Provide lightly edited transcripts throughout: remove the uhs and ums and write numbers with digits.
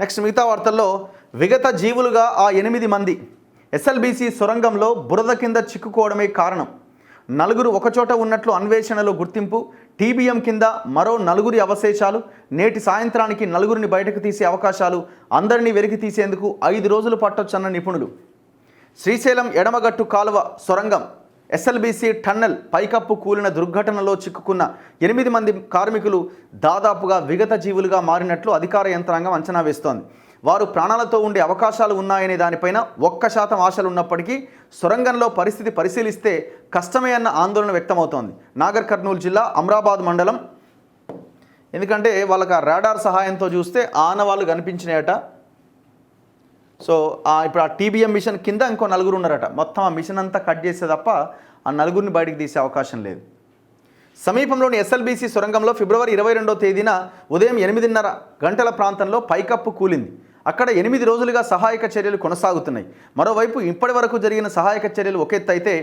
Next మిగతా వార్తల్లో విగత జీవులుగా ఆ 8 మంది ఎస్ఎల్బీసీ సొరంగంలో బురద కింద చిక్కుకోవడమే కారణం. నలుగురు ఒకచోట ఉన్నట్లు అన్వేషణలో గుర్తింపు. టీబీఎం కింద మరో నలుగురి అవశేషాలు. నేటి సాయంత్రానికి నలుగురిని బయటకు తీసే అవకాశాలు. అందరినీ వెలికి తీసేందుకు 5 రోజులు పట్టొచ్చన్న నిపుణులు. శ్రీశైలం ఎడమగట్టు కాలువ సొరంగం ఎస్ఎల్బీసీ టన్నెల్ పైకప్పు కూలిన దుర్ఘటనలో చిక్కుకున్న 8 మంది కార్మికులు దాదాపుగా విగత జీవులుగా మారినట్లు అధికార యంత్రాంగం అంచనా వేస్తోంది. వారు ప్రాణాలతో ఉండే అవకాశాలు ఉన్నాయనే దానిపైన 1% ఆశలు ఉన్నప్పటికీ సొరంగంలో పరిస్థితి పరిశీలిస్తే కష్టమే అన్న ఆందోళన వ్యక్తమవుతోంది. నాగర్ కర్నూలు జిల్లా అమ్రాబాద్ మండలం. ఎందుకంటే వాళ్ళకి ఆ రాడార్ సహాయంతో చూస్తే ఆనవాళ్ళు కనిపించినాయట. సో ఇప్పుడు ఆ టీబీఎం మిషన్ కింద ఇంకో నలుగురు ఉన్నారట. మొత్తం ఆ మిషన్ అంతా కట్ చేస్తే తప్ప ఆ నలుగురిని బయటికి తీసే అవకాశం లేదు. సమీపంలోని ఎస్ఎల్బీసీ సొరంగంలో ఫిబ్రవరి 22వ తేదీన ఉదయం 8:30 గంటల ప్రాంతంలో పైకప్పు కూలింది. అక్కడ 8 రోజులుగా సహాయక చర్యలు కొనసాగుతున్నాయి. మరోవైపు ఇప్పటి వరకు జరిగిన సహాయక చర్యలు ఒక ఎత్తు అయితే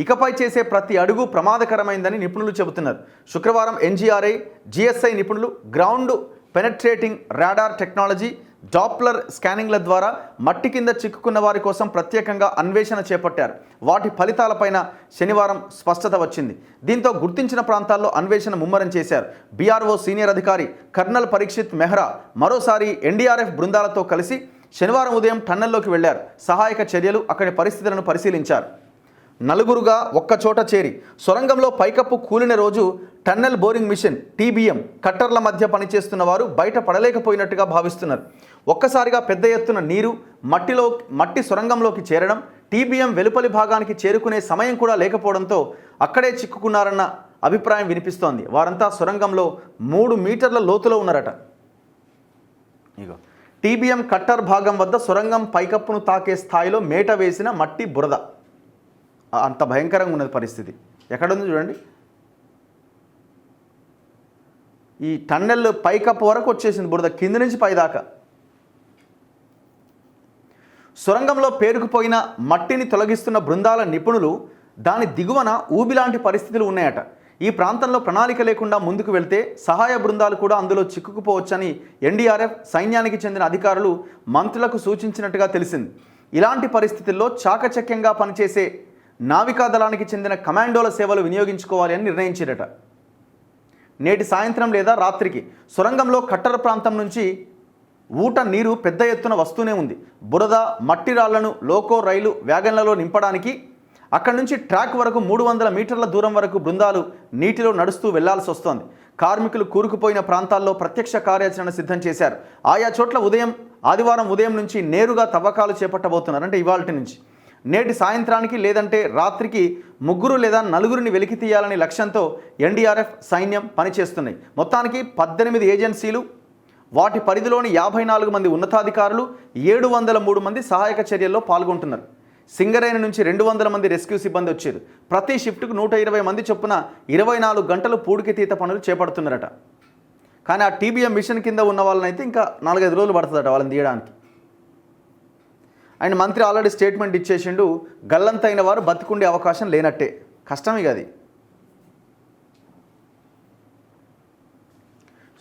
ఇకపై చేసే ప్రతి అడుగు ప్రమాదకరమైందని నిపుణులు చెబుతున్నారు. శుక్రవారం ఎన్జీఆర్ఐ, జిఎస్ఐ నిపుణులు ground penetrating radar technology, Doppler స్కానింగ్ల ద్వారా మట్టి కింద చిక్కుకున్న వారి కోసం ప్రత్యేకంగా అన్వేషణ చేపట్టారు. వాటి ఫలితాలపైన శనివారం స్పష్టత వచ్చింది. దీంతో గుర్తించిన ప్రాంతాల్లో అన్వేషణ ముమ్మరం చేశారు. బీఆర్ఓ సీనియర్ అధికారి కర్నల్ పరీక్షిత్ మెహ్రా మరోసారి ఎన్డీఆర్ఎఫ్ బృందాలతో కలిసి శనివారం ఉదయం టన్నెల్లోకి వెళ్లారు. సహాయక చర్యలు, అక్కడి పరిస్థితులను పరిశీలించారు. నలుగురుగా ఒక్కచోట చేరి సొరంగంలో పైకప్పు కూలిన రోజు టన్నెల్ బోరింగ్ మిషన్ టీబీఎం కట్టర్ల మధ్య పనిచేస్తున్న వారు బయట పడలేకపోయినట్టుగా భావిస్తున్నారు. ఒక్కసారిగా పెద్ద ఎత్తున నీరు మట్టి సొరంగంలోకి చేరడం, టీబీఎం వెలుపలి భాగానికి చేరుకునే సమయం కూడా లేకపోవడంతో అక్కడే చిక్కుకున్నారన్న అభిప్రాయం వినిపిస్తోంది. వారంతా సొరంగంలో 3 మీటర్ల లోతులో ఉన్నారట. ఇగో టీబీఎం కట్టర్ భాగం వద్ద సొరంగం పైకప్పును తాకే స్థాయిలో మేట వేసిన మట్టి బురద. అంత భయంకరంగా ఉన్నది పరిస్థితి. ఎక్కడుంది చూడండి. ఈ టన్నెల్ పైకప్పు వరకు వచ్చేసింది బురద, కింది నుంచి పైదాకా. సొరంగంలో పేరుకుపోయిన మట్టిని తొలగిస్తున్న బృందాల నిపుణులు దాని దిగువన ఊబిలాంటి పరిస్థితులు ఉన్నాయట. ఈ ప్రాంతంలో ప్రణాళిక లేకుండా ముందుకు వెళ్తే సహాయ బృందాలు కూడా అందులో చిక్కుకుపోవచ్చని ఎన్డీఆర్ఎఫ్, సైన్యానికి చెందిన అధికారులు మంత్రులకు సూచించినట్టుగా తెలిసింది. ఇలాంటి పరిస్థితుల్లో చాకచక్యంగా పనిచేసే నావికాదళానికి చెందిన కమాండోల సేవలు వినియోగించుకోవాలి అని నిర్ణయించారట. నేటి సాయంత్రం లేదా రాత్రికి సొరంగంలో కట్టర ప్రాంతం నుంచి ఊట నీరు పెద్ద ఎత్తున వస్తూనే ఉంది. బురద, మట్టి రాళ్లను లోకో, రైలు, వ్యాగన్లలో నింపడానికి అక్కడి నుంచి ట్రాక్ వరకు 300 మీటర్ల దూరం వరకు బృందాలు నీటిలో నడుస్తూ వెళ్లాల్సి వస్తోంది. కార్మికులు కూరుకుపోయిన ప్రాంతాల్లో ప్రత్యక్ష కార్యాచరణ సిద్ధం చేశారు. ఆయా చోట్ల ఆదివారం ఉదయం నుంచి నేరుగా తవ్వకాలు చేపట్టబోతున్నారు. అంటే ఇవాల్టి నుంచి నేటి సాయంత్రానికి లేదంటే రాత్రికి 3 లేదా 4 వెలికి తీయాలనే లక్ష్యంతో ఎన్డీఆర్ఎఫ్, సైన్యం పనిచేస్తున్నాయి. మొత్తానికి 18 ఏజెన్సీలు, వాటి పరిధిలోని 54 మంది ఉన్నతాధికారులు, 703 మంది సహాయక చర్యల్లో పాల్గొంటున్నారు. సింగరేణి నుంచి 200 మంది రెస్క్యూ సిబ్బంది వచ్చారు. ప్రతి షిఫ్ట్కు 120 మంది చొప్పున 24 గంటలు పూడికితీత పనులు చేపడుతున్నారట. కానీ ఆ టీబీఎం మిషన్ కింద ఉన్న వాళ్ళనైతే ఇంకా 4-5 రోజులు పడుతుందట వాళ్ళని తీయడానికి. అండ్ మంత్రి ఆల్రెడీ స్టేట్మెంట్ ఇచ్చేసిండు, గల్లంతైన వారు బతికుండే అవకాశం లేనట్టే. కష్టమే అది.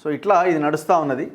సో ఇట్లా ఇది నడుస్తూ ఉన్నది.